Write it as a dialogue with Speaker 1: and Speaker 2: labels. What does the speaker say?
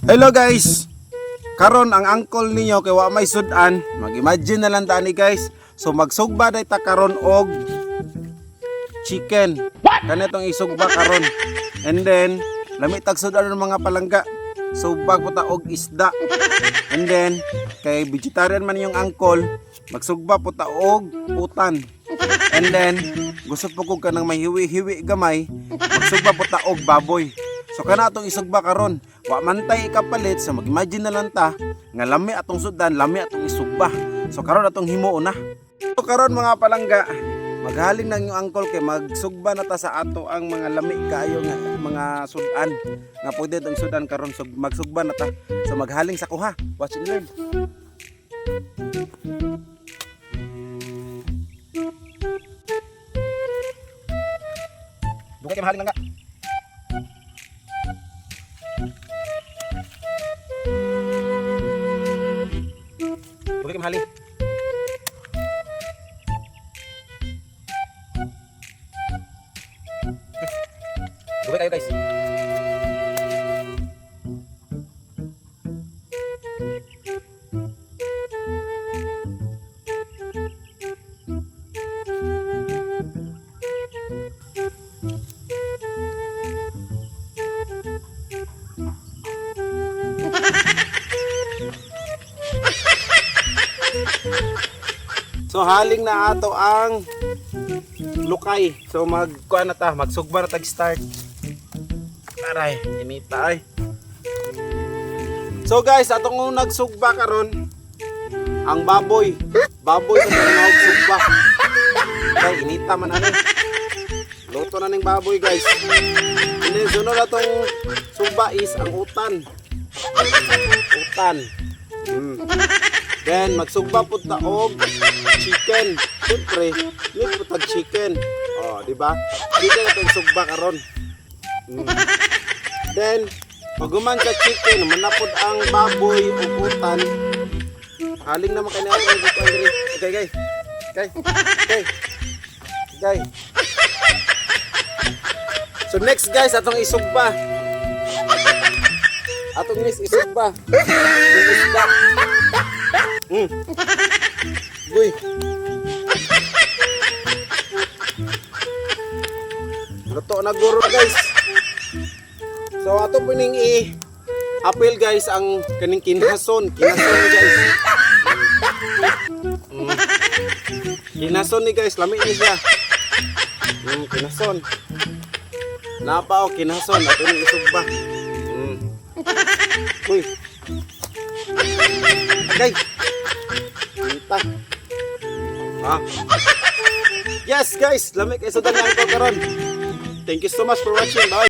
Speaker 1: Hello guys. Karon ang uncle ninyo kay wa may sudan, mag-imagine na lang tani guys. So magsugba day ta karon og chicken. Kanetong isugba karon. And then lami tag sudan ng mga palangga. So bag ta og isda. And then kay vegetarian man yung uncle, magsugba po ta og utan. And then gusto po ko kanang may hiwi-hiwi gamay, magsugba po ta og baboy. So kana atong isugba karon, wa man tay ikapalit, so mag-imagine na lang ta nga lami atong sudan, lami atong isugba. So karon atong himuo na. So karon mga palangga, maghaling nang yung uncle kay magsugba na ta sa ato ang mga lami kaayo nga mga sudan. Nga pwede tong sudan karon, so magsugba na ta. So maghaling sa kuha. Watch and learn. Dugay kay mahaling lang nga. Dugay kay mahaling. Dugay kayo guys. So haling na ato ang lukay. So magkuha na ta, magsugba na tag start. Aray, inita ay. So guys, atong nagsugba karon ang baboy. Baboy sa tinawag sugba. Kay inita man ani. Luto na ning baboy guys. And then sunod atong sugba is ang utan. Utan. Then magsugba po ta og chicken. Siyempre, need po tag chicken. Oh, di ba? Dito na itong sugba karon. Then, paguman sa chicken, manapod ang baboy o utan. Haling naman kayo natin dito, Andre. Okay, guys. Okay. So next guys, atong isugba. Atong isugba. Yung isda. Uy. Luto na guro guys. So ato pining i-appeal guys ang kaning kinason guys. Kinason ni guys, lami ni siya. Kinason. Napa o kinason ato ning isugba. Uy. Okay. Kita. Yes guys, lami kay sudan lang ko karon. Thank you so much for watching. Bye.